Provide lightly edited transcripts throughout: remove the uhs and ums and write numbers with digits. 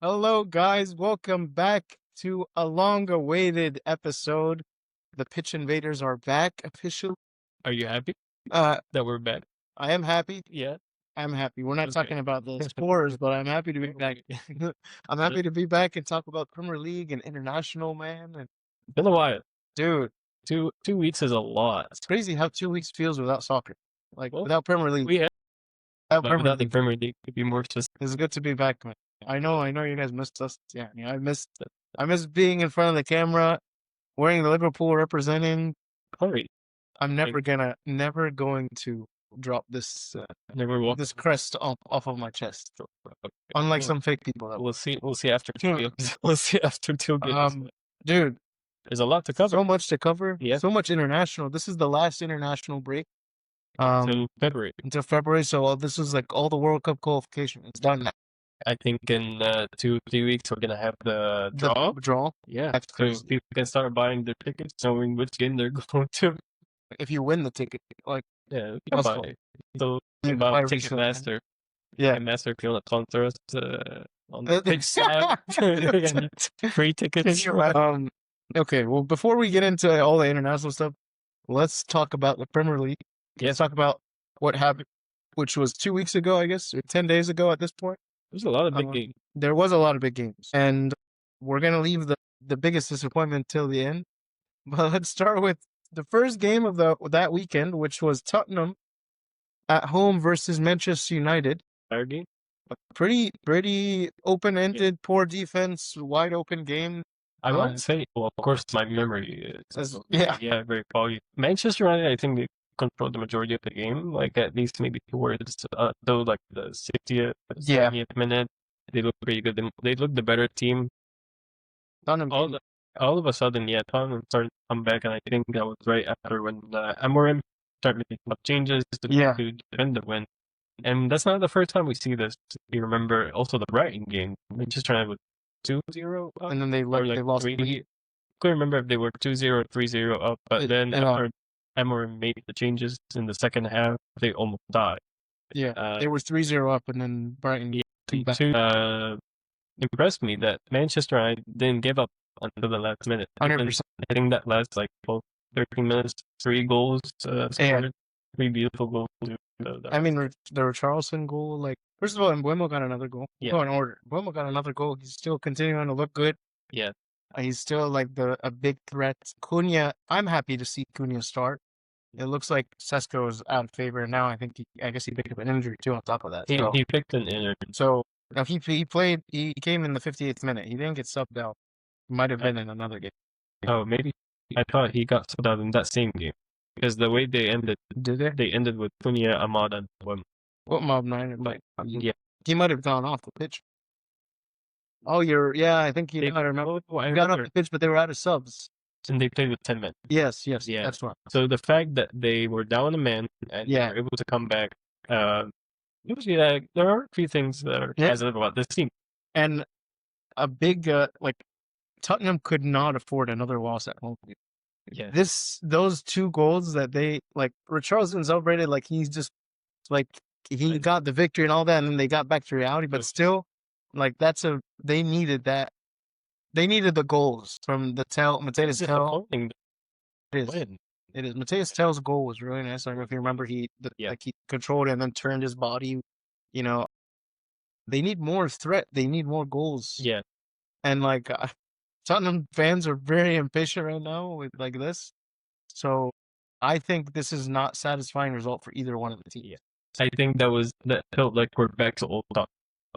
Hello, guys. Welcome back to a long-awaited episode. The Pitch Invaders are back officially. Are you happy Uh, that we're back? I am happy. Yeah. I'm happy. We're not Okay. talking about the scores, but I'm happy to be back. I'm happy to be back and talk about Premier League and international, man. And Been a while. dude, 2 weeks is a lot. it's crazy how 2 weeks feels without soccer, like Well, without Premier League. we have, Without but Premier without the League, Premier League, to be more specific. it's good to be back, man. I know you guys missed us. Yeah, I missed being in front of the camera, wearing the Liverpool representing. Hurry. I'm never going to drop this Never walk. this crest off of my chest. Okay. Unlike some fake people. We'll see. We'll see after 2 games. We'll see after 2 games. Dude, There's a lot to cover. so much to cover. Yeah. So much international. This is the last international break. Until February. Until February. So this is like all the World Cup qualification. It's done now. I think in 2-3 weeks we're gonna have the draw. Draw. Yeah. That's So crazy. people can start buying their tickets, knowing which game they're going to. If you win the ticket, like Yeah, you can buy. So you can buy about resale, man. Ticketmaster. Yeah. Master, if you want to sponsor us on the Pitch app, free tickets. Okay, well, before we get into all the international stuff, let's talk about the Premier League. Let's talk about what happened, which was 2 weeks ago, I guess, or 10 days ago at this point. There's a lot of big games. There was a lot of big games, and we're going to leave the biggest disappointment till the end. But let's start with the first game of that weekend, which was Tottenham at home versus Manchester United. Game. Pretty open-ended, poor defense, wide open game. I won't say. Well, of course, my memory is very foggy. Manchester United, I think they controlled the majority of the game, like at least maybe towards though, like the 60th, 70th minute, they looked pretty good. They looked the better team. All of a sudden, Tottenham started to come back, and I think that was right after when Amorim started making changes to defend the win. And that's not the first time we see this. You remember also the Brighton game. Manchester United was 2-0 up. And then they lost 3. I couldn't remember if they were 2-0 or 3-0 up, but then after Amorim made the changes in the second half, they almost died. Yeah, they were 3-0 up, and then Brighton impressed me that Manchester United didn't give up until the last minute. 100%. I think that last 13 minutes, 3 goals scored, 3 beautiful goals. I mean, the Richarlison goal, like, first of all, Mbeumo got another goal. Go in order. Mbeumo got another goal. He's still continuing to look good. Yeah. He's still like a big threat. Cunha, I'm happy to see Cunha start. It looks like Sesko is out of favor now. I guess he picked up an injury too on top of that. He picked an injury. So now he came in the 58th minute. He didn't get subbed out. Might have been in another game. Oh, maybe. I thought he got subbed out in that same game. Because the way they ended, they ended with Cunha, Ahmad, and Mbeumo. What mob 9? Like, he might have gone off the pitch. Oh, I think I remember. He got off the pitch, but they were out of subs. And they played with 10 men. Yes, that's right. So the fact that they were down a man and were able to come back, there are a few things that are positive about this team. And a big, Tottenham could not afford another loss at home. Yeah. Those 2 goals that they, like, Richarlison's overrated, like, he's just, like, he got the victory and all that, and then they got back to reality, but still, like, they needed that. They needed the goals from the Mateus Tell. It is. Mateus Tell's goal was really nice. I don't know if you remember, he controlled it and then turned his body. You know, they need more threat. They need more goals. Yeah. And like Tottenham fans are very impatient right now with like this. So I think this is not satisfying result for either one of the teams. Yeah. I think that felt like we're back to old Tottenham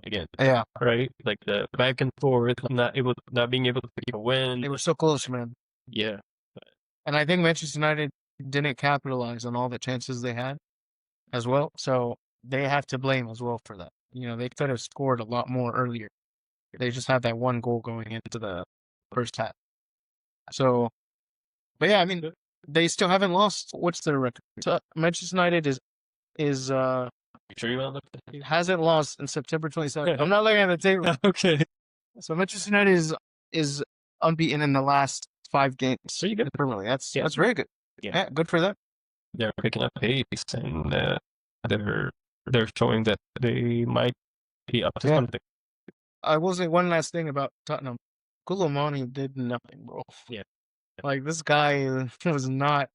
again. Yeah. Right? Like the back and forth, not being able to pick a win. They were so close, man. Yeah. And I think Manchester United didn't capitalize on all the chances they had as well. So they have to blame as well for that. You know, they could have scored a lot more earlier. They just had that one goal going into the first half. So, but yeah, I mean, they still haven't lost. What's their record? So Manchester United is sure you want to look at the table? Hasn't lost in September 27th. I'm not looking at the table. Okay. So Manchester United is unbeaten in the last 5 games. So you get the Premier League. That's very good. Yeah, good for them. They're picking up pace, and they're showing that they might be up to something. I will say one last thing about Tottenham. Koulibaly did nothing, bro. Yeah. Like, this guy was not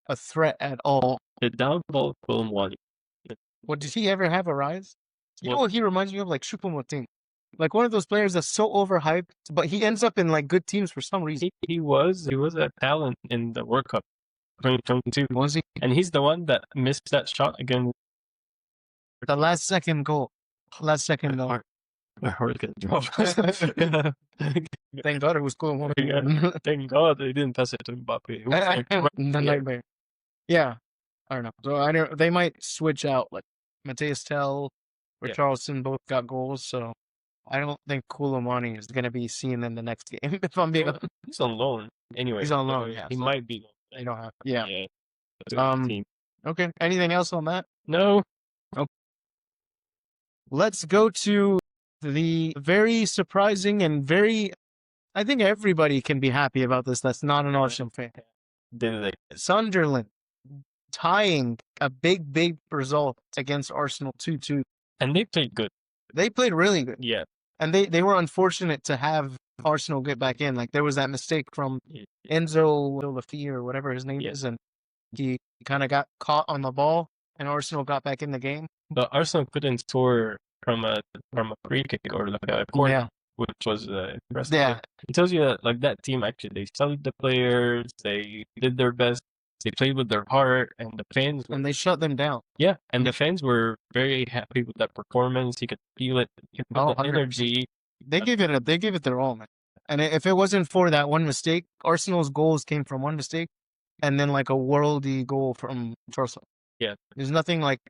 a threat at all. The downfall of Koulibaly. What, did he ever have a rise? You know Well- what he reminds me of? Like Choupo-Moting. Like one of those players that's so overhyped, but he ends up in like good teams for some reason. He was a talent in the World Cup 2022. Was he? And he's the one that missed that shot again. The last second goal. Last second goal. My heart got dropped. Thank God it was cool. Yeah. Thank God they didn't pass it to Mbappe. It was like, The nightmare. Yeah. I don't know. So I don't. They might switch out. Like Mateus Tell, Richarlison both got goals. So I don't think Koulibaly is going to be seen in the next game. If I'm being, he's on loan anyway. He's on loan. So Yeah, he so might be. they don't have. Yeah. Team. Okay. Anything else on that? No. Okay. Let's go to the very surprising and very. I think everybody can be happy about this. That's not an Arsenal fan. Sunderland tying a big result against Arsenal 2-2. And they played good. They played really good. Yeah. And they were unfortunate to have Arsenal get back in. Like there was that mistake from Enzo Lafia or whatever his name is, and he kind of got caught on the ball, and Arsenal got back in the game. But Arsenal couldn't score from a free kick or like a corner, which was impressive. Yeah. It tells you that like that team actually they studied the players, they did their best, they played with their heart, and the fans and they shut them down. Yeah, and the fans were very happy with that performance. You could feel it. You could feel the energy. They gave it their all, man. And if it wasn't for that one mistake, Arsenal's goals came from one mistake, and then like a worldy goal from Trossard. Yeah, there's nothing like,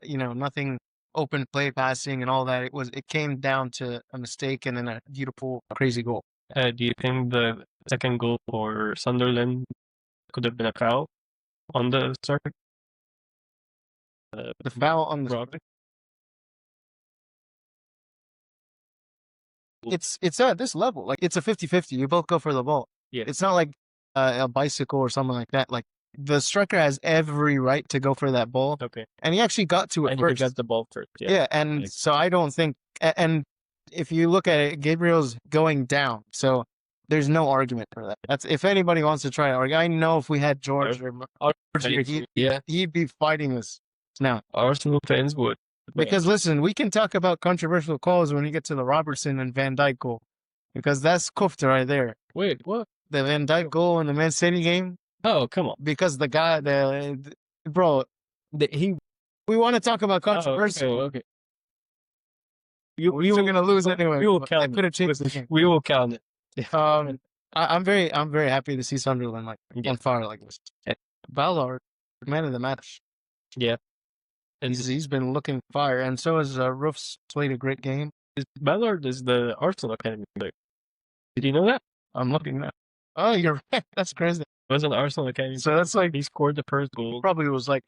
nothing open play passing and all that. It came down to a mistake and then a beautiful, crazy goal. Do you think the second goal for Sunderland could have been a foul on the striker? The foul on the Rock. It's at this level. Like it's a 50-50. You both go for the ball. Yeah. It's not like a bicycle or something like that. Like the striker has every right to go for that ball. Okay. And he actually got to it first. He got the ball first. Yeah. And so I don't think. And if you look at it, Gabriel's going down. So there's no argument for that. That's if anybody wants to try to argue. I know if we had George he'd be fighting this now. Arsenal fans would. Because listen, we can talk about controversial calls when you get to the Robertson and Van Dijk goal, because that's kufta right there. Wait, what? The Van Dijk goal in the Man City game? Oh, come on. Because the guy, we want to talk about controversy. Oh, okay. We were going to lose anyway. We will count it. We will count it. I'm very happy to see Sunderland on fire like this. Ballard, man of the match. Yeah. He's been looking fire, and so has Roofs. Played a great game. Ballard is the Arsenal Academy player. Did you know that? I'm looking now. Oh, you're right. That's crazy. It was an Arsenal Academy. So that's like he scored the first goal. Probably was like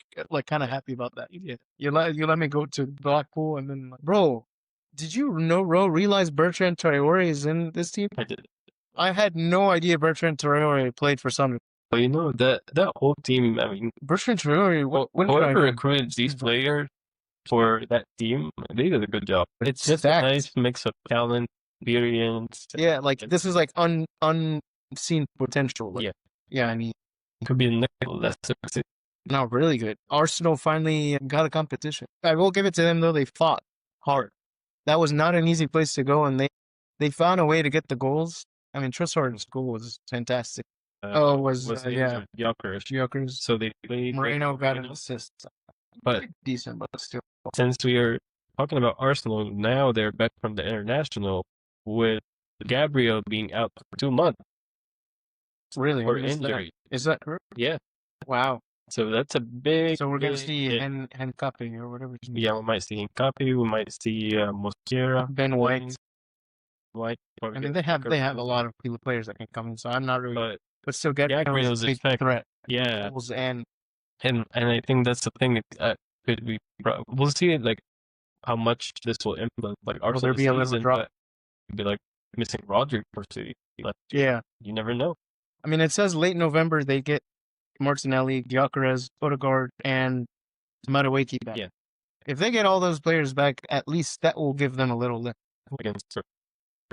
kind of happy about that. Yeah. You let me go to Blackpool, and then bro, did you realize Bertrand Traore is in this team? I did. I had no idea Bertrand Traore played for Sunderland. Well, you know that whole team. I mean, Bertrand Traore. Whoever recruited these players for that team, they did a good job. It's just a nice mix of talent, experience. Yeah, like this is like unseen potential. Like, yeah. I mean, it could be the next Leicester City. No, really good. Arsenal finally got a competition. I will give it to them though. They fought hard. That was not an easy place to go, and they found a way to get the goals. I mean, Trossard's goal was fantastic. Gyökeres. So they played. Moreno got an assist, but decent, but still. Since we are talking about Arsenal, now they're back from the international with Gabriel being out for 2 months. Really? For injury. Is that correct? Yeah. Wow. So that's a big. So we're gonna see Henkapi or whatever. Yeah, we might see Henkapi. We might see Mosquera. Ben White. I mean, they have a lot of players that can come in, so I'm not really. But still, Gabriel is a big threat. Yeah, and I think that's the thing. We'll see like how much this will influence. Like Arsenal, there be a little drop? It'd be like missing Rodri for City. Yeah, you never know. I mean, it says late November they get Martinelli, Gyökeres, Odegaard, and Madueke back. Yeah, if they get all those players back, at least that will give them a little lift. against.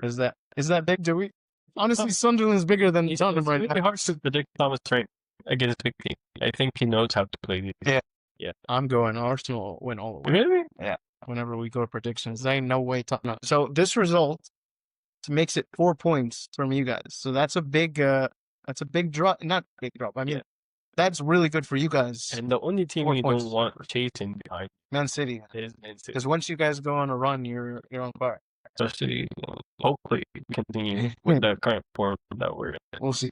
Is that big? Do we? Honestly, Sunderland's bigger than Tottenham right now. It's really hard to predict Thomas Frank against big team. I think he knows how to play these. Yeah. I'm going Arsenal win all the way. Really? Yeah. Whenever we go to predictions, there ain't no way Tottenham. So this result makes it 4 points from you guys. So that's a big drop. Not big drop. I mean, that's really good for you guys. And the only team you don't want chasing behind Man City. is Man City. Because once you guys go on a run, you're on fire. Especially, hopefully, continue with the current form that we're in. We'll see.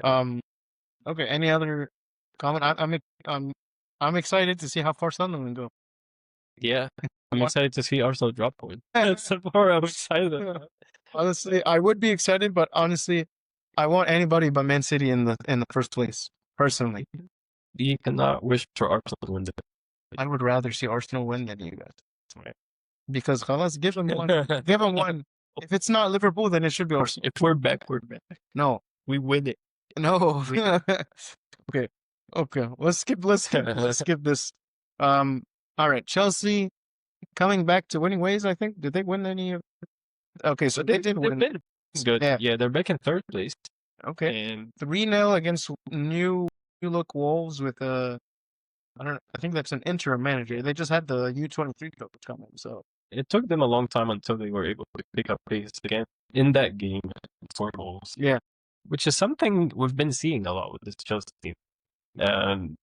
Okay. Any other comment? I'm excited to see how far Sunderland go. Yeah, I'm excited to see Arsenal drop points. That's the part I'm excited about. Honestly, I would be excited, but honestly, I want anybody but Man City in the first place. Personally, You cannot wish for Arsenal to win the. I would rather see Arsenal win than you guys. Right. Because Khalas, give them one. Give them one. If it's not Liverpool, then it should be Arsenal. If we're back, we're back. No, we win it. No. Okay. Let's skip this. All right. Chelsea coming back to winning ways. I think. Did they win any of? Okay, so they did win. Good. Yeah, they're back in third place. Okay. And 3-0 against new look Wolves with I think that's an interim manager. They just had the U23 coach coming, so it took them a long time until they were able to pick up pace again in that game for goals. Yeah. Which is something we've been seeing a lot with this Chelsea team.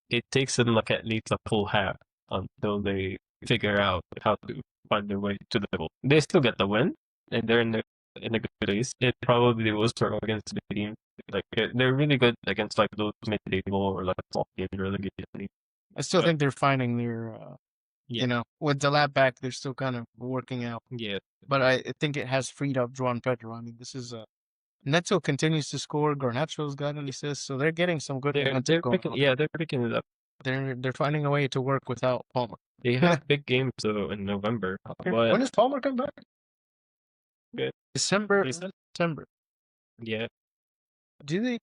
It takes them like at least a full half until they figure out how to find their way to the goal. They still get the win, and they're in a good place. It probably will struggle against big teams. Like they're really good against like those mid-table or like small teams relegation. I still think they're finding their, with Delap back, they're still kind of working out. Yeah. But I think it has freed up João Pedro. I mean, this is Neto continues to score. Garnacho's got an assist, so they're getting some good. They're picking it up. They're finding a way to work without Palmer. They have big games though in November. When does Palmer come back? Good. September. Yeah.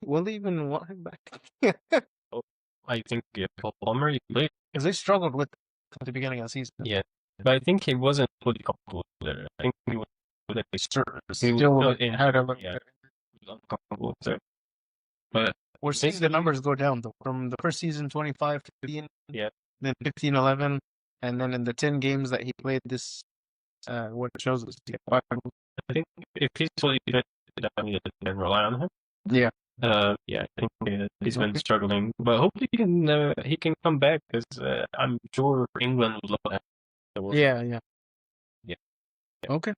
Will they even want him back? I think Palmer he played because they struggled with at the beginning of the season. Yeah, but I think he wasn't fully comfortable there. I think he was still had a uncomfortable there. But we're seeing the numbers go down though. From the first season 25 to 15, then 15-11, and then in the 10 games that he played this, what shows us? I think if he's fully fit, then rely on him. Yeah. I think he's been struggling, but hopefully he can come back because I'm sure England would love that. Yeah. Okay.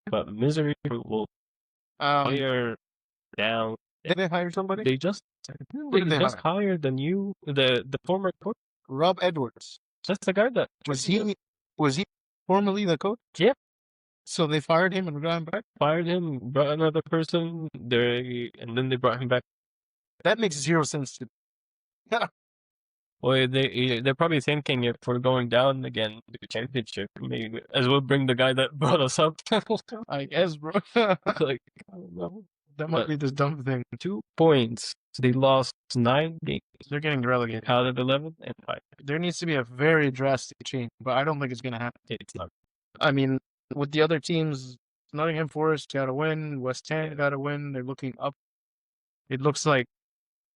But Misery will hire down. Did they hire somebody? They just hired the former coach, Rob Edwards. That's the guy that was he formerly the coach? Yeah. So they fired him and got him back? Fired him, brought another person, and then they brought him back. That makes zero sense to me. Well, they're probably thinking if we're going down again to the championship, maybe as well bring the guy that brought us up. I guess, bro. Like, I don't know. That might be this dumb thing. 2 points. They lost 9 games. They're getting relegated. Out of 11 and 5. There needs to be a very drastic change, but I don't think it's going to happen. It's not. I mean, with the other teams, Nottingham Forest got to win. West Ham got to win. They're looking up. It looks like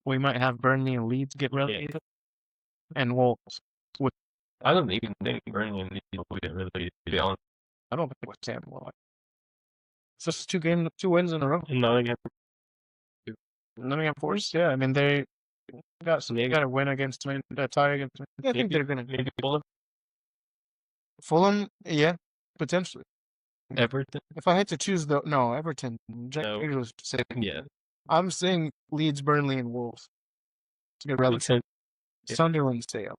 we might have Burnley and Leeds get relegated. And Wolves. I don't even think Burnley and Leeds will get relegated, to be honest. I don't think West Ham will. It's just 2 wins in a row. And Nottingham Forest, yeah. I mean, they got a win against a tie against. Yeah, I think they're gonna maybe Fulham. Fulham, yeah, potentially. Everton. If I had to choose, Everton. Jack was saying. Yeah. I'm saying Leeds, Burnley, and Wolves to get relegated. Sunderland stay up.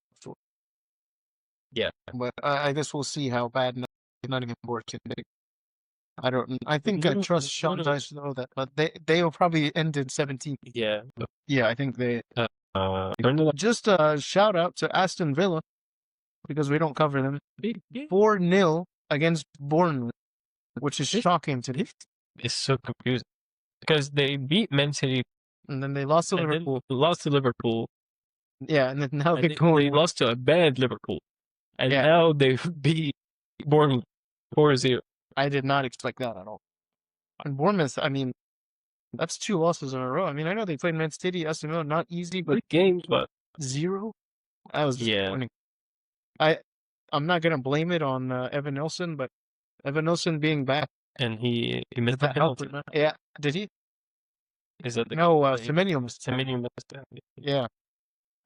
Yeah, but I guess we'll see how bad Nottingham Forest can be. I think I trust Sean Dyche to know that, but they will probably end in 17th. Yeah. Yeah, I think they. Just a shout out to Aston Villa because we don't cover them. 4-0 against Bournemouth, which is shocking to me. It's so confusing because they beat Man City and then they lost to Liverpool. Yeah, and then now they lost to a bad Liverpool, and now they beat Bournemouth 4-0. I did not expect that at all. And Bournemouth, I mean, that's 2 losses in a row. I mean, I know they played Man City, Aston Villa, not easy, but Good games, but 0? That was disappointing. I'm not gonna blame it on Evan Nilsson, but Evan Nilsson being back, and he missed the that helped. penalty. Yeah, did he? Is that the No, Semenyo missed. Semenyo missed that? Yeah,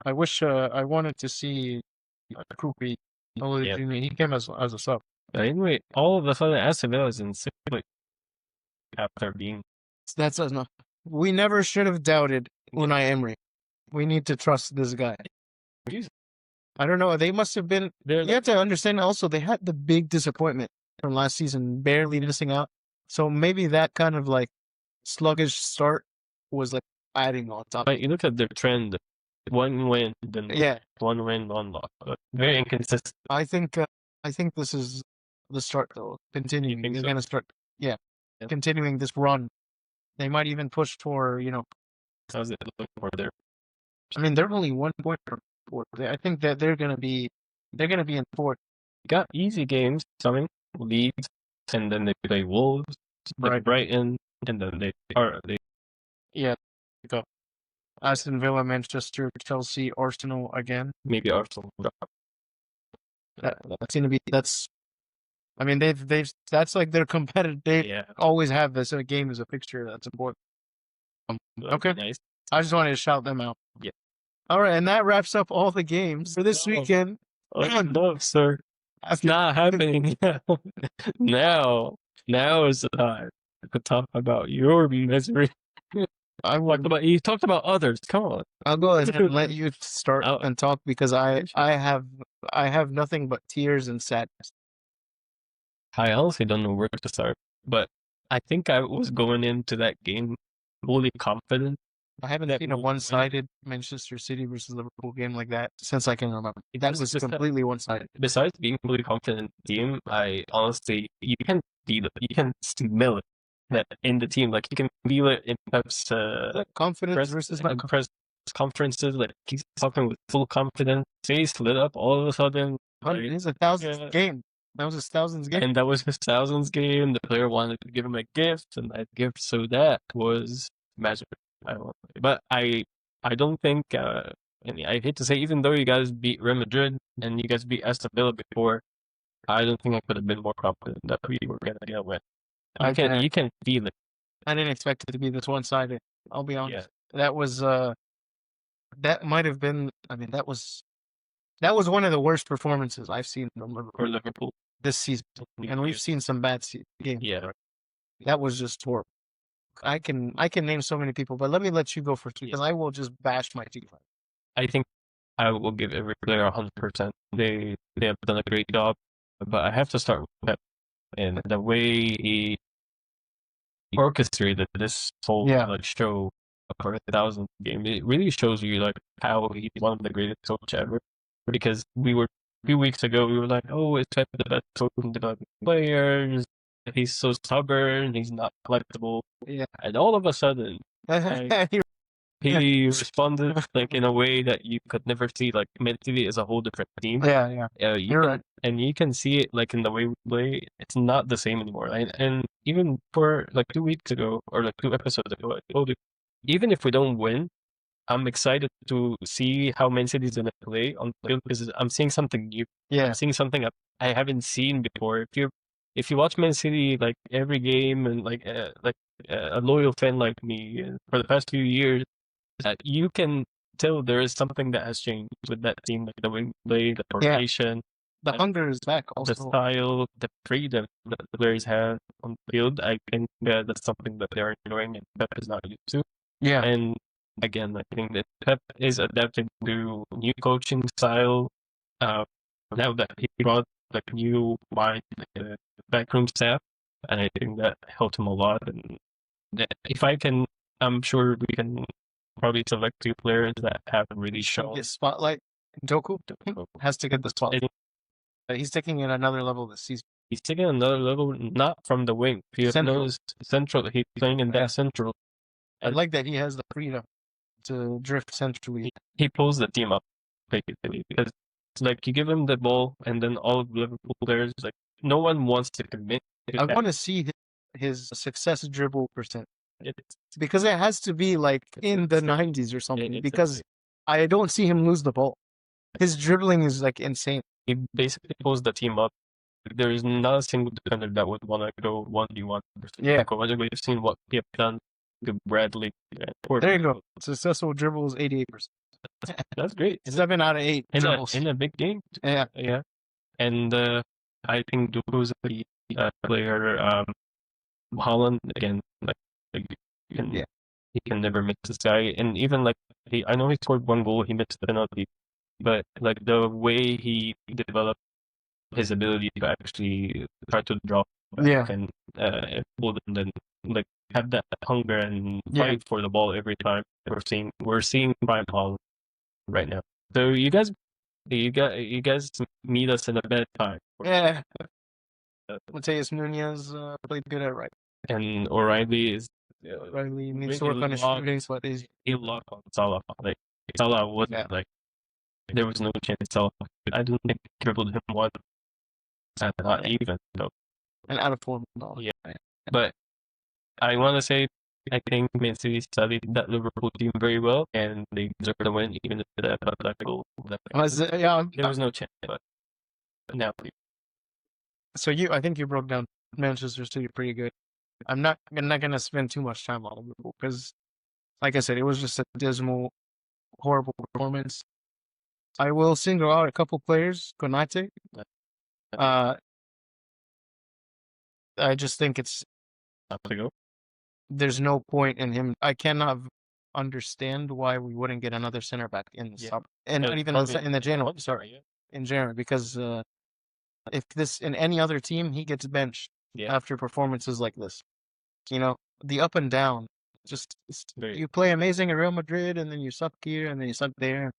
I wish I wanted to see Krupi. Yeah. He came as a sub. But anyway, all of a sudden, Aston Villa is in sixth after being. That's enough. We never should have doubted Unai Emery. We need to trust this guy. I don't know. They must have been. You have to understand also, they had the big disappointment from last season, barely missing out. So maybe that kind of like sluggish start was like adding on top. But you look at their trend, one win, then one win, one loss. Very inconsistent. I think this is the start though. Continuing, they're gonna start. Yeah, continuing this run. They might even push for How's it looking for there? I mean, they're only 1 point from fourth. I think that they're gonna be in fourth. Got easy games coming, Leeds, and then they play Wolves, Brighton, and then they go. Aston Villa, Manchester, Chelsea, Arsenal again. Maybe Arsenal. That's gonna be I mean, they've that's like their competitive. They always have this game as a fixture. That's important. Okay, nice. I just wanted to shout them out. Yeah. All right, and that wraps up all the games for this weekend. No, sir. It's not happening now. Now is the time to talk about your misery. You talked about others. Come on. I'll go ahead and let you start and talk because I have nothing but tears and sadness. I honestly don't know where to start, but I think I was going into that game fully confident. I haven't seen a one-sided Manchester City versus Liverpool game like that since I can remember. That was completely one-sided. Besides being fully confident team, I honestly you can feel it. You can smell it that in the team. Like you can feel it in Pep's confidence versus press conferences. Like he's talking with full confidence. Face lit up all of a sudden. It is a thousandth game. That was his thousandth game. And that was his thousandth game. The player wanted to give him a gift, and that gift, so that was magic. But I don't think, and I hate to say, even though you guys beat Real Madrid and you guys beat Aston Villa before, I don't think I could have been more confident that we were going to get a win. You can feel it. I didn't expect it to be this one-sided. I'll be honest. Yeah. That was that might have been. I mean, that was one of the worst performances I've seen from Liverpool this season, and we've seen some bad games. Yeah, that was just horrible. I can name so many people, but let you go first because I will just bash my team. I think I will give every player 100%. They have done a great job, but I have to start with Pep and the way he orchestrated this whole show for 1,000 game. It really shows you like how he's one of the greatest coach ever. Because a few weeks ago, we were like, oh, is Pep the best coach in developing players? He's so stubborn, he's not flexible. Yeah. And all of a sudden, he responded like in a way that you could never see. Like Man City is a whole different team. You're right. And you can see it like in the way we play. It's not the same anymore. And even for like 2 weeks ago or like 2 episodes ago, I told you, even if we don't win, I'm excited to see how Man City is gonna play on the field because I'm seeing something new. I'm seeing something I haven't seen before. If you watch Man City like every game and like a loyal fan like me for the past few years, you can tell there is something that has changed with that team, like the way we play, the formation, the hunger is back. Also, the style, the freedom that the players have on the field. I think that's something that they're enjoying and Pep is not used to. Yeah, and again, I think that Pep is adapting to new coaching style. Now that he brought like new mind backroom staff, and I think that helped him a lot. And if I can, I'm sure we can probably select 2 players that haven't really shown. Get spotlight. Doku has to get the spotlight. He's taking it another level this season. He's taking another level, not from the wing. He knows central. He's playing in that central. I like that he has the freedom to drift centrally. He pulls the team up, basically, because it's like you give him the ball, and then all of Liverpool players, like no one wants to commit I want to see his success dribble percent. Because it has to be like in the 90s or something. Because I don't see him lose the ball. His dribbling is like insane. He basically pulls the team up. There is not a single defender that would want to go 1v1. Yeah. We've seen what he have done to Bradley. There you go. Successful dribble is 88%. That's great. 7 out of 8 dribbles. In a big game. Yeah. Yeah. And I think Duku's a player. Holland, again, he can never miss this guy. And even like, I know he scored 1 goal, he missed the penalty. But like the way he developed his ability to actually try to drop back and pull them, then like have that hunger and fight for the ball every time. We're seeing prime Holland right now. So you guys meet us in a bad time. Yeah. Mateus Nunez played good at right. And O'Reilly needs to work on his shooting, but he locked on Salah. Like Salah wasn't like there was no chance Salah. I don't think he dribbled him once. Not even though. And out of form. No. Yeah. But I want to say I think Man City studied that Liverpool team very well, and they deserved the win, even if that goal. There was no chance, but now. So I think you broke down Manchester City pretty good. I'm not gonna spend too much time on Liverpool because, like I said, it was just a dismal, horrible performance. I will single out a couple players. Konate. I just think it's. There's no point in him. I cannot understand why we wouldn't get another center back in the summer, and not even in the January. Sorry, in January, because if this in any other team, he gets benched after performances like this. You know, the up and down. You play amazing at Real Madrid, and then you suck here, and then you suck there.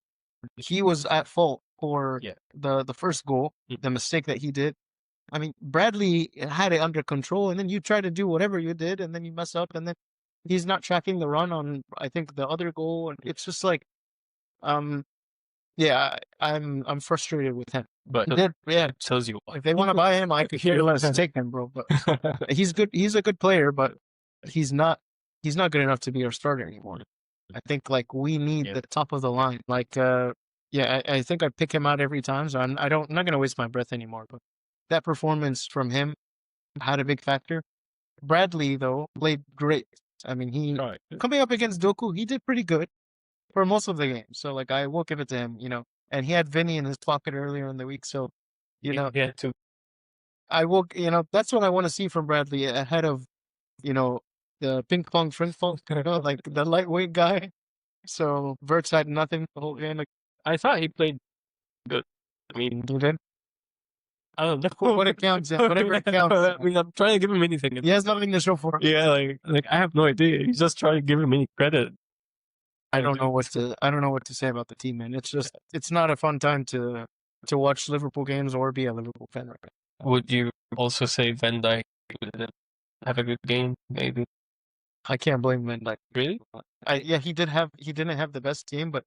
He was at fault for the first goal, the mistake that he did. I mean, Bradley had it under control, and then you try to do whatever you did, and then you mess up, and then he's not tracking the run on, I think, the other goal, and it's just like, I'm frustrated with him. But it tells you if they want to buy him, I could care less take him, bro. But he's good. He's a good player, but he's not good enough to be our starter anymore. I think like we need the top of the line. Like, I think I pick him out every time, so I'm not gonna waste my breath anymore. But that performance from him had a big factor. Bradley, though, played great. I mean, coming up against Doku, he did pretty good for most of the game. So, like, I will give it to him, you know. And he had Vinny in his pocket earlier in the week, so, you know. Yeah, too. I will, you know, that's what I want to see from Bradley ahead of, you know, the ping pong, like the lightweight guy. So, Verts had nothing the whole game. Like, I thought he played good. I mean, he did. I don't know what it counts. Whatever it counts. I mean, I'm trying to give him anything. He has nothing to show for it. Yeah, like I have no idea. He's just trying to give him any credit. I don't know what to say about the team, man. It's just it's not a fun time to watch Liverpool games or be a Liverpool fan right now. Would you also say Van Dijk didn't have a good game? Maybe. I can't blame Van Dijk. Really? He didn't have the best team, but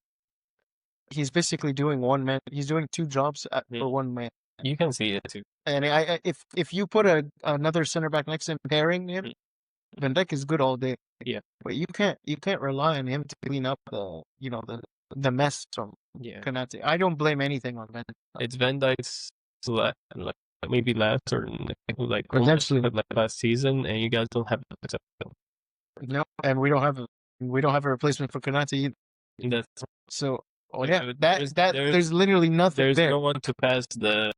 he's basically doing one man. He's doing two jobs for one man. You can see it too. And if you put another center back next to him pairing him, Van Dijk is good all day. Yeah. But you can't rely on him to clean up the mess from Konate. I don't blame anything on Van Dijk. It's Van Dijk's maybe last or like potentially like last season, and you guys don't have the no, and we don't have a replacement for Konate either. So there's literally nothing there's there. No one to pass the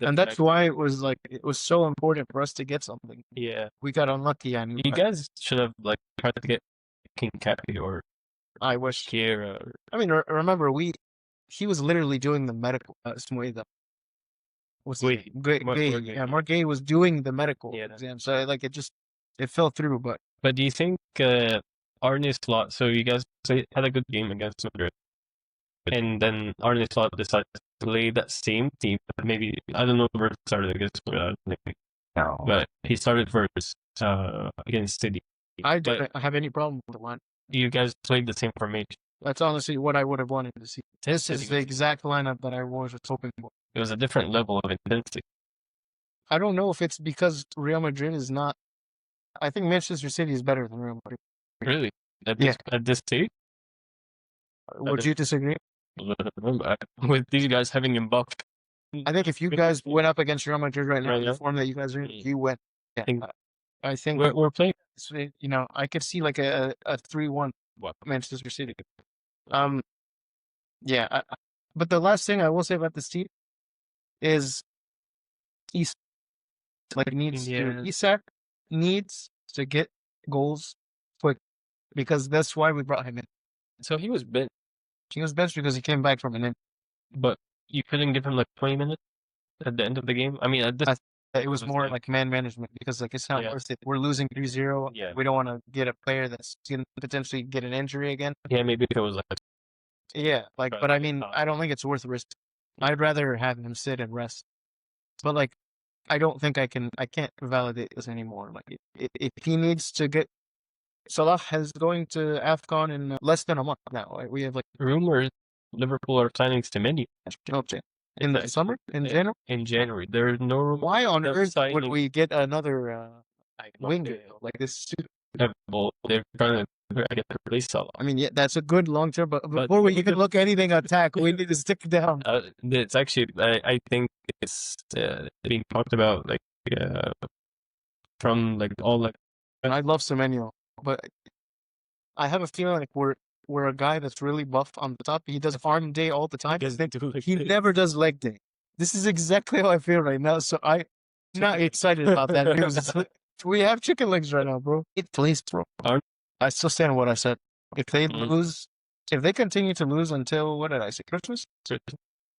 and that's why it was so important for us to get something. Yeah, we got unlucky, and you guys should have tried to get King Cappy or I wish Kiera. I mean, remember he was literally doing the medical. Margay was doing the medical exam, so it fell through. But do you think Arne Slot? So you guys had a good game against Madrid, and then Arne Slot decided to play that same team. Maybe I don't know if Verts started against Madrid, but he started Verts against City. I don't have any problem with the line. You guys played the same formation. That's honestly what I would have wanted to see. This is the exact lineup that I was hoping for. It was a different level of intensity. I don't know if it's because Real Madrid is not. I think Manchester City is better than Real Madrid. Really? Yeah. At this stage? Would you disagree? With these guys having Mbappe. I think if you guys went up against Real Madrid right now, Right now? the form that you guys are in, you win. Yeah. I think We're playing. I could see like a 3-1 Manchester City. Yeah. But the last thing I will say about this team is Isak needs to get goals quick because that's why we brought him in. So he was benched. He was benched because he came back from an injury. But you couldn't give him like 20 minutes at the end of the game? I mean, it was more like man management because like it's not worth it. We're losing 3-0. Yeah. We don't want to get a player that's going to potentially get an injury again. Yeah, maybe if it was like... Yeah, like, but I mean, I don't think it's worth the risk. I'd rather have him sit and rest. But like, I don't think I can't validate this anymore. Like, if he needs to get... Salah is going to AFCON in less than a month now. Right? We have like rumors Liverpool are signing Semenyo. In the summer? In January? In January. There's no rumor. Why on earth would we get another winger like this? Well, they're trying to get the release Salah. I mean, yeah, that's a good long term, but before we even look anything attack, we need to stick down. It's actually, I think it's being talked about like from like all like. And I love Semenyo, but I have a feeling like we're a guy that's really buff on the top. He does arm day all the time. He never does leg day. This is exactly how I feel right now. So I'm not excited about that news. We have chicken legs right now, bro. Please, bro. I still stand on what I said. If they lose, if they continue to lose until, what did I say, Christmas?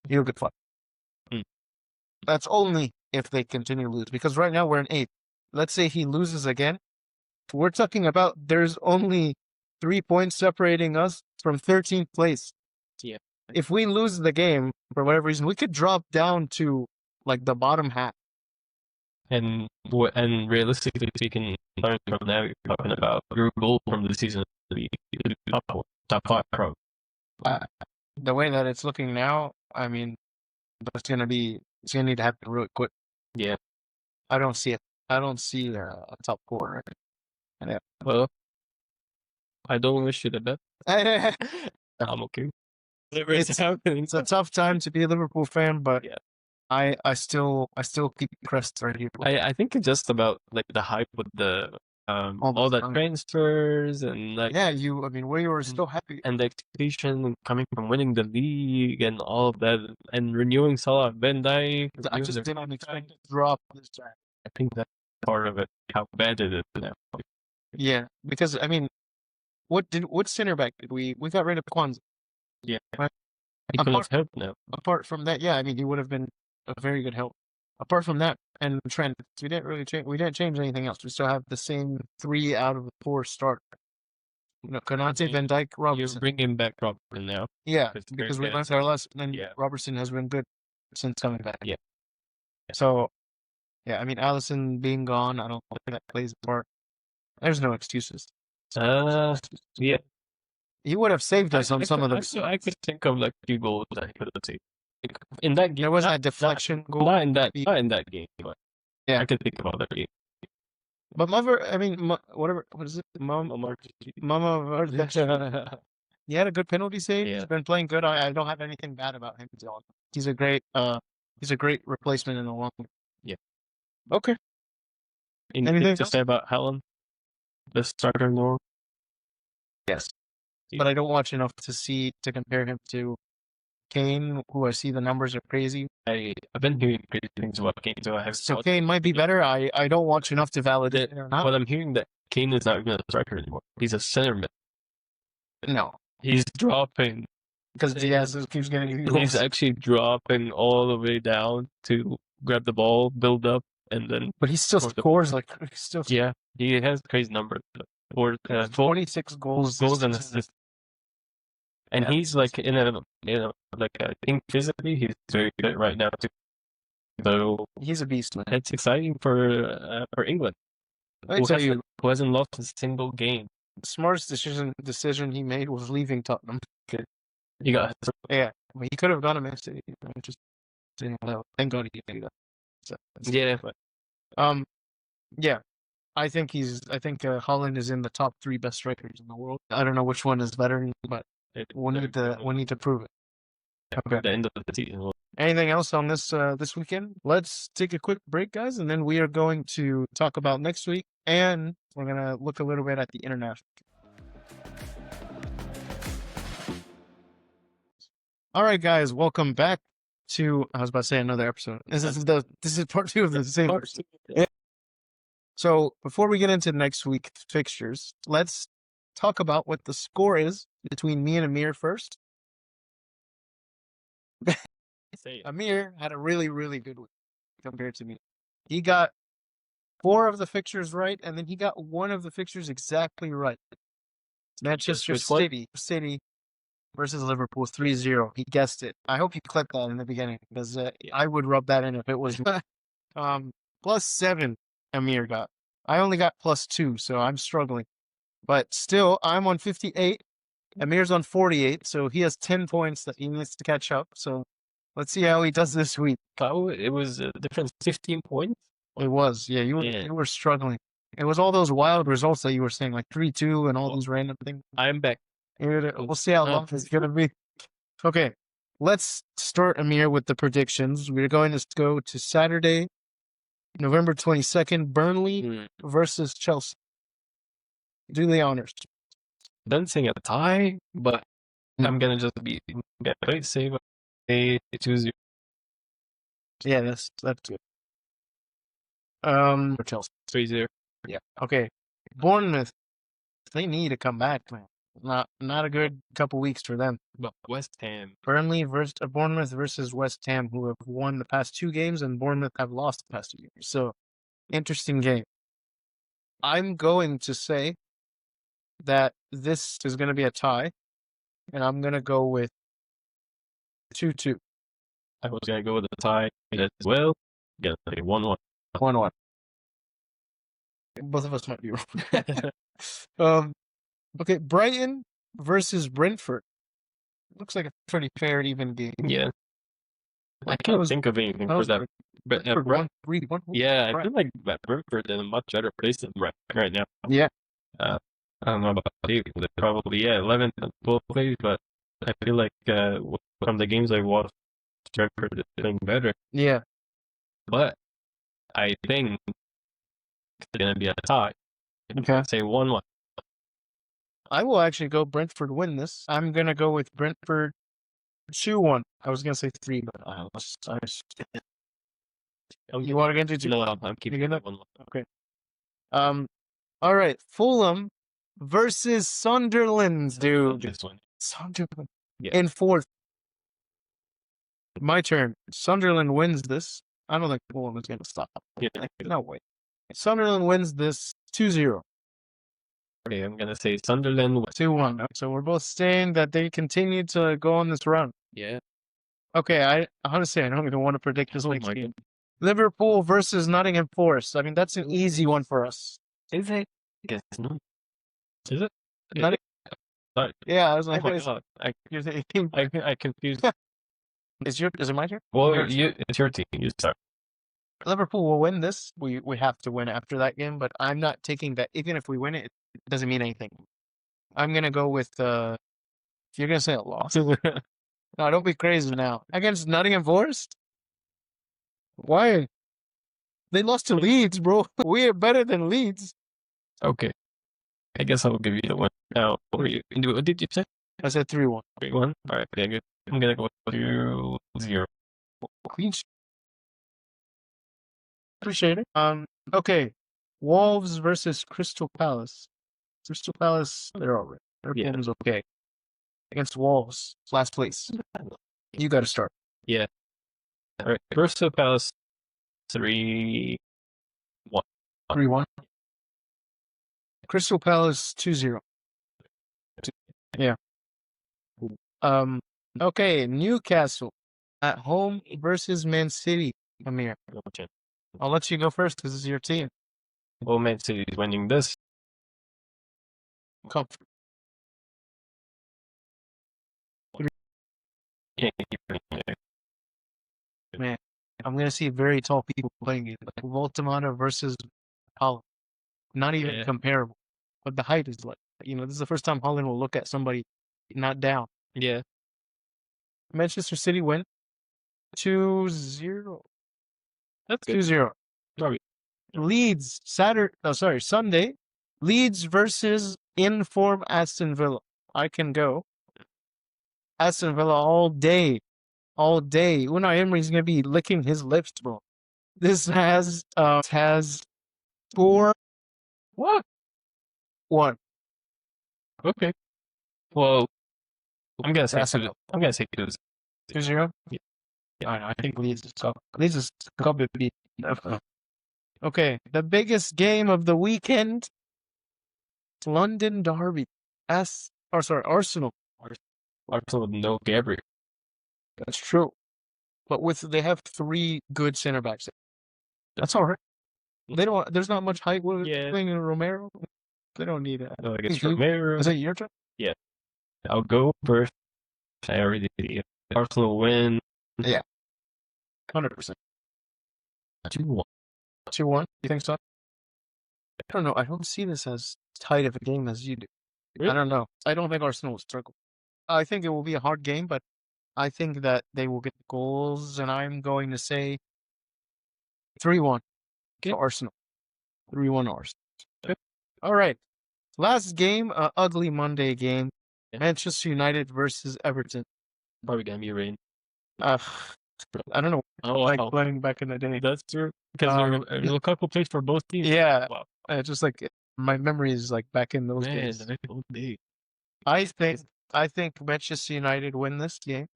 He'll get fucked. That's only if they continue to lose. Because right now we're in 8th. Let's say he loses again. We're talking about there's only 3 points separating us from 13th place. Yeah. If we lose the game, for whatever reason, we could drop down to like the bottom half. And realistically speaking, from now you're talking about your goal from the season to be top 5 pro. The way that it's looking now, I mean, it's gonna need to happen really quick. Yeah. I don't see it. I don't see a top 4. Right? Yeah. Well, I don't wish you the best. I'm okay. It's a tough time to be a Liverpool fan, but yeah. I still keep crest right here. I think it's just about like the hype with the all the transfers and like we were still happy and the expectation coming from winning the league and all of that and renewing Salah, Van Dijk. I just didn't expect to drop this time. I think that's part of it. How bad it is now. Yeah, because I mean, what center back did we got rid of Kwanzaa? Yeah, right? He could have helped now. Apart from that, yeah, I mean, he would have been a very good help. Apart from that, and Trent, we didn't really change. We didn't change anything else. We still have the same 3 out of the 4 starters. You know, Konate, Van Dijk, Robertson. You're bringing back Robertson now. Yeah, because we learned our lesson, and Robertson has been good since coming back. Yeah. So, yeah, I mean, Alisson being gone, I don't think that plays a part. There's no excuses. Yeah. He would have saved us on some of those. I could think of like 2 goals that he could have saved. In that game, there was that deflection goal. Not in that game, but yeah, I could think of other game. But whatever, what is it? Mama, he had a good penalty save. Yeah. He's been playing good. I don't have anything bad about him. He's a great replacement in the long run. Yeah. Okay. Anything to say about Haaland? The starter in the world? Yes. But I don't watch enough to compare him to Kane, who I see the numbers are crazy. I've been hearing crazy things about Kane, so Kane might be better. I don't watch enough to validate it or not. But I'm hearing that Kane is not even a striker anymore. He's a center mid. No. He's dropping. Because Diaz keeps getting goals. He's actually dropping all the way down to grab the ball, build up, and then... But he still scores like... Yeah, he has crazy numbers. 26 goals and assists. And he's like in a, like I think physically he's very good right now too. So he's a beast, man. It's exciting for England. Who hasn't lost a single game. The smartest decision he made was leaving Tottenham. Good. He got he could have gone to Man City. Just didn't allow. Thank God he did that. So, Yeah, but yeah. I think Holland is in the top 3 best strikers in the world. I don't know which one is better, but we need to prove it. okay. At the end of the season. Anything else on this weekend? Let's take a quick break, guys, and then we are going to talk about next week, and we're gonna look a little bit at the international. All right, guys, welcome back to. I was about to say another episode. This is part 2 of the same. Yeah. So before we get into next week's fixtures, let's talk about what the score is between me and Amir first. Amir had a really, really good week compared to me. He got 4 of the fixtures right, and then he got 1 of the fixtures exactly right. Manchester City versus Liverpool 3-0. He guessed it. I hope you clipped that in the beginning because I would rub that in if it was +7 Amir got. I only got +2, so I'm struggling. But still, I'm on 58. Amir's on 48, so he has 10 points that he needs to catch up. So let's see how he does this week. Oh, it was a difference 15 points? It was, yeah. You were struggling. It was all those wild results that you were saying, like 3-2 and all those random things. I'm back. We'll see how long it's going to be. Okay, let's start, Amir, with the predictions. We're going to go to Saturday, November 22nd, Burnley versus Chelsea. Do the honors. Dancing a tie, but I'm going to just be play safe. 2-0. Yeah, that's good. For Chelsea. 3-0. Yeah. Okay. Bournemouth, they need to come back, man. Not a good couple weeks for them. But West Ham. Bournemouth versus West Ham, who have won the past 2 games, and Bournemouth have lost the past 2 games. So, interesting game. I'm going to say that this is going to be a tie, and I'm going to go with 2-2. I was going to go with the tie as well. Yeah, 1-1. 1-1. Both of us might be wrong. Okay, Brighton versus Brentford. Looks like a pretty fair, even game. Yeah. I can't think of anything for that. But yeah, I feel like Brentford is in a much better place than right now. Yeah. I don't know about you. Probably 11 and 12 plays, but I feel like from the games I watched, Brentford is doing better. Yeah. But I think it's gonna be a tie. Okay. Say 1-1. I will actually go Brentford win this. I'm gonna go with Brentford 2-1. I was gonna say 3, but you want to get into 2? No, I'm keeping it 1-1. Okay. All right. Fulham versus Sunderland, dude. This one. Sunderland in 4th. My turn. Sunderland wins this. I don't think Fulham is gonna stop. Yeah. No way. Sunderland wins this 2-0. Okay, I'm gonna say Sunderland 2-1. So we're both saying that they continue to go on this run. Yeah. Okay, I honestly don't even want to predict this week's game. Liverpool versus Nottingham Forest. I mean, that's an easy one for us. Is it? Guess not. Is it? Yeah, I was like, oh my God. I confused. Is it my turn? Well, it's your team. You start. Liverpool will win this. We have to win after that game, but I'm not taking that. Even if we win it, it doesn't mean anything. I'm gonna go with if you're gonna say a loss. No, don't be crazy now. Against Nottingham Forest? Why? They lost to Leeds, bro. We are better than Leeds. Okay. I guess I'll give you the one. Now, what did you say? I said 3-1. 3-1? Alright, okay, good. I'm gonna go 2-0. Clean. Appreciate it. Okay. Wolves versus Crystal Palace. Crystal Palace, they're all right. Their game's okay. Against Wolves, last place. You got to start. Yeah. All right. Crystal Palace 3-1. 3-1. Crystal Palace 2-0. Yeah. Okay, Newcastle at home versus Man City. Amir, I'll let you go first because this is your team. Well, Man City is winning this. Comfort. Yeah, Man, I'm gonna see very tall people playing it, like Voltamana versus Holland. Not even comparable, but the height is like, this is the first time Holland will look at somebody not down. Yeah. Manchester City win 2-0. That's good. 2-0. Sorry. Leeds Sunday. Leeds versus in-form Aston Villa. I can go. Aston Villa all day. All day. Unai Emery's gonna be licking his lips, bro. This has 4. What? 1. Okay. Well, I'm gonna say 2. I'm gonna say 2-0. 2-0? Yeah. I think Leeds is cup. Leeds is cup beat. Okay, the biggest game of the weekend. London Derby. Arsenal. Arsenal with no Gabriel. That's true. But they have 3 good center backs. That's all right. There's not much height with playing in Romero. They don't need that. No, I guess Romero. Is it your turn? Yeah. I'll go first. I already did. Arsenal win. Yeah. 100%. 2-1. 2-1? You think so? I don't know. I don't see this as tight of a game as you do. Really? I don't know. I don't think Arsenal will struggle. I think it will be a hard game, but I think that they will get goals, and I'm going to say 3-1 to Arsenal. 3-1 Arsenal. Okay. All right. Last game, ugly Monday game. Yeah. Manchester United versus Everton. Probably going to be rain. I don't know. Playing back in the day. That's true. Because Lukaku plays for both teams. Yeah. Wow. Just like my memory is like back in those days. I think Manchester United win this game.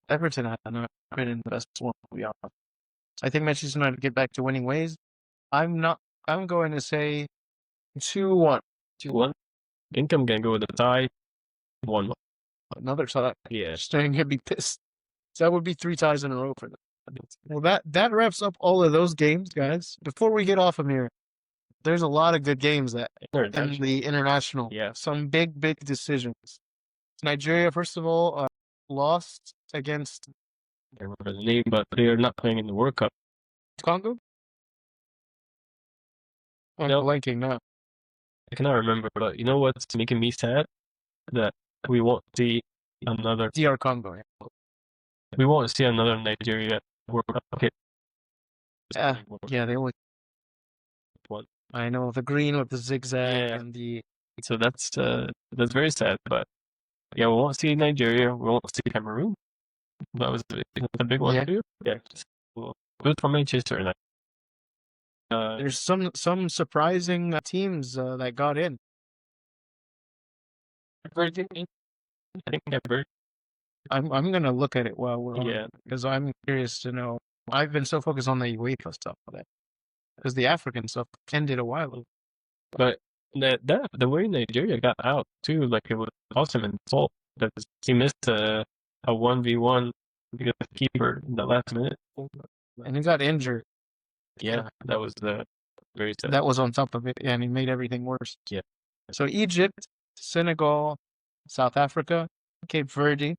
Everton have not been in the best form, to be honest. I think Manchester United get back to winning ways. I'm going to say 2-1. 2-1. I think I'm going to go with a tie. 1-1. Another tie. Yeah. Staying here be pissed. So that would be 3 ties in a row for them. Well, that wraps up all of those games, guys. Before we get off of here, there's a lot of good games in the international. Yeah. Some big decisions. Nigeria, first of all, lost against. I remember the name, but they are not playing in the World Cup. Congo? I'm blanking now. I cannot remember, but you know what's making me sad? That we won't see another DR Congo. Yeah. We won't see another Nigeria World Cup. Okay. Yeah, they only one. I know, the green with the zigzag and the. So that's very sad, but yeah, we won't see Nigeria. We won't see Cameroon. That was a big one too. Yeah. Well, good for Manchester. There's some surprising teams that got in. I think I'm gonna look at it while we're on, because I'm curious to know. I've been so focused on the UEFA stuff because the African stuff ended a while ago. But the way Nigeria got out too, like, it was awesome and fault because he missed a 1v1 because of the keeper in the last minute, and he got injured. Yeah, that was very sad. That was on top of it, and he made everything worse. Yeah. So Egypt, Senegal, South Africa, Cape Verde,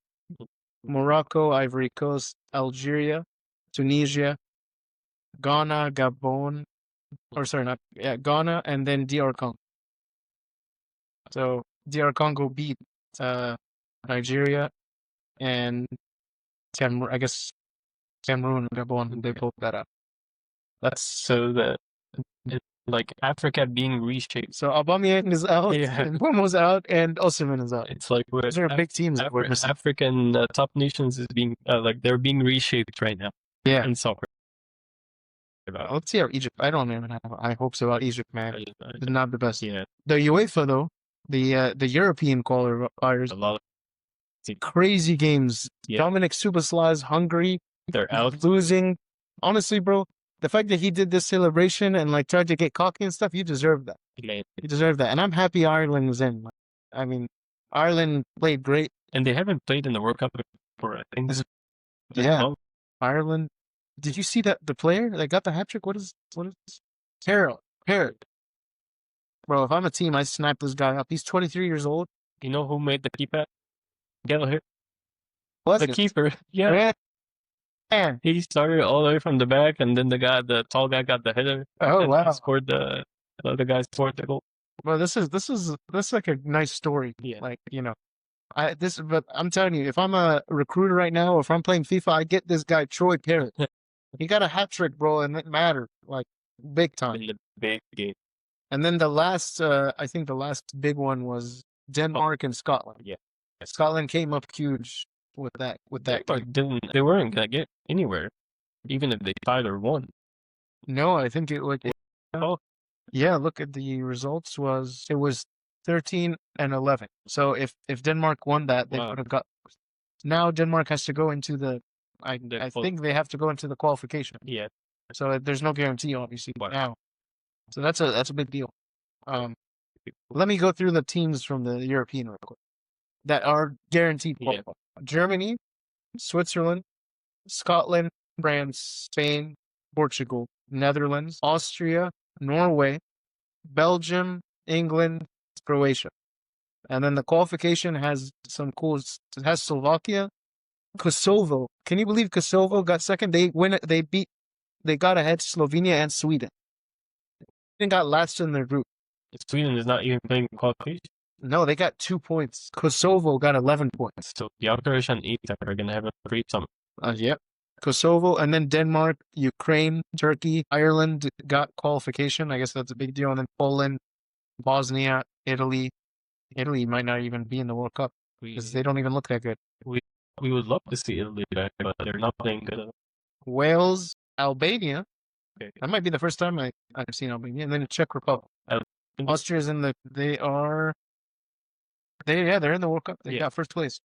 Morocco, Ivory Coast, Algeria, Tunisia, Ghana, Gabon, Ghana, and then DR Congo. So DR Congo beat Nigeria and Cameroon, I guess Cameroon and Gabon, they both got out. That's so that like Africa being reshaped. So Aubameyang is out, and Momo's out, and Osimhen is out. It's like those are big teams. African top nations is being like they're being reshaped right now. Yeah, in soccer. Let's see how Egypt. I don't even have high hopes about Egypt, man. It's not the best. Yeah. The UEFA though, the European qualifiers, a lot of crazy games. Yeah. Dominic Soboslai's Hungary, they're out losing. Honestly, bro, the fact that he did this celebration and like tried to get cocky and stuff, you deserve that. Man. You deserve that, and I'm happy Ireland was in. I mean, Ireland played great, and they haven't played in the World Cup before. I think. Ireland. Did you see that the player that got the hat trick? What is Harold? Bro, if I'm a team, I snap this guy up. He's 23 years old. You know who made the keeper? Gallagher. What? The keeper. Yeah. Man. He started all the way from the back, and then the tall guy got the header. Oh wow! Scored the other guy scored the goal. Well, this is like a nice story. Yeah. Like but I'm telling you, if I'm a recruiter right now, or if I'm playing FIFA, I get this guy Troy Parrott. He got a hat trick, bro, and it mattered like big time. In the big game. And then the last, I think the last big one was Denmark and Scotland. Yeah. Scotland came up huge with that. They weren't gonna get anywhere, even if they tied or won. No, I think it like. Oh. Yeah, look at the results. It was 13-11. So if Denmark won that, they would have got. Now Denmark has to go into the. I think they have to go into the qualification. Yeah. So there's no guarantee, obviously, now. So that's a big deal. Let me go through the teams from the European real quick that are guaranteed qualify. Germany, Switzerland, Scotland, France, Spain, Portugal, Netherlands, Austria, Norway, Belgium, England, Croatia. And then the qualification has some cool. It has Slovakia, Kosovo. Can you believe Kosovo got second? They got ahead Slovenia and Sweden. Sweden got last in their group. Sweden is not even playing qualification. No, they got 2 points. Kosovo got 11 points. So the Croatia and E12 are gonna have a great summer. Yep. Kosovo, and then Denmark, Ukraine, Turkey, Ireland got qualification. I guess that's a big deal. And then Poland, Bosnia, Italy. Italy might not even be in the World Cup because they don't even look that good. We would love to see Italy back, but they're not playing good. Wales, Albania. Okay. That might be the first time I've seen Albania. And then the Czech Republic. Austria's in the. They're in the World Cup. They got first place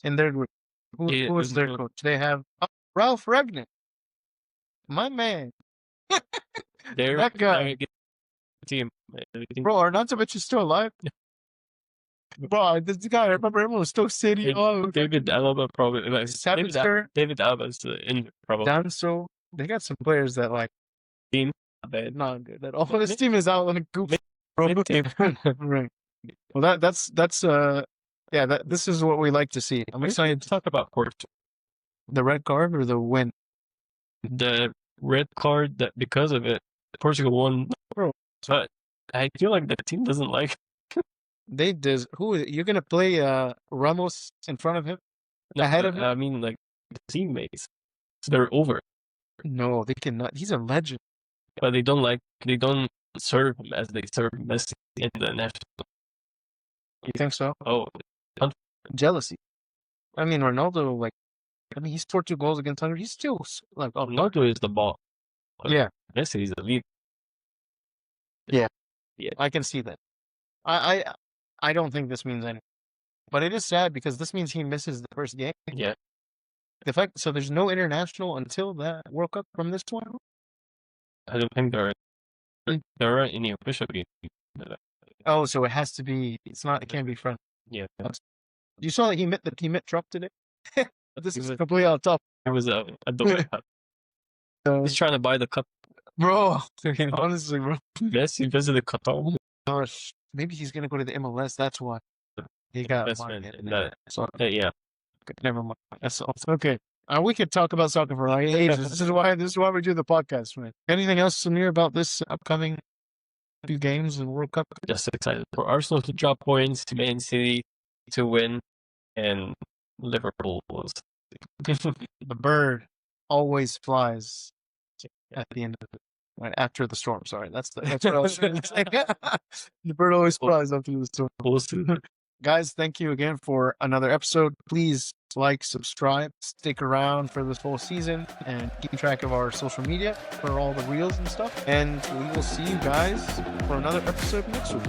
in their group. Who is their coach? They have Ralph Ragnick. My man. That guy. Team. Bro, Arnautovic is still alive. Bro, this guy, I remember everyone was Stoke City. David Alaba probably. David Alba's in probably. Danso. They got some players that like. Team. Not good at all. This team is out on a goop. Right. Well, that's this is what we like to see. I'm excited to talk about Portugal. The red card or the win? The red card that because of it, Portugal won. But I feel like the team doesn't like. They does. Who you're gonna play? Ramos in front of him, ahead of him. I mean, like the teammates. So they're over. No, they cannot. He's a legend. But they don't serve him as they serve Messi in the national. You think so? Oh, jealousy. I mean, Ronaldo, he scored 2 goals against Hungary. He's still Ronaldo is the ball. Yeah. Messi is the lead. Yeah. I can see that. I don't think this means anything. But it is sad because this means he misses the first game. Yeah. So there's no international until that World Cup from this one? I don't think there aren't any official games. Oh, so it has to be. It can't be front. Yeah. You saw that he met Trump today. This is completely off top. It was a Dubai Cup. He's trying to buy the cup, bro. Honestly, bro. Messi visited Qatar. Gosh, maybe he's gonna go to the MLS. That's why he got investment in that. So yeah. Okay, never mind. That's awesome. Okay. We could talk about soccer for ages. This is why we do the podcast, man. Anything else, Samir, about this upcoming few games in World Cup? Just excited for Arsenal to drop points, to Man City to win, and Liverpool was. The bird always flies at the end of it. Right after the storm. Sorry, that's what I was trying to say. The bird always flies after the storm. Guys, thank you again for another episode. Please like, subscribe, stick around for this whole season, and keep track of our social media for all the reels and stuff. And we will see you guys for another episode next week.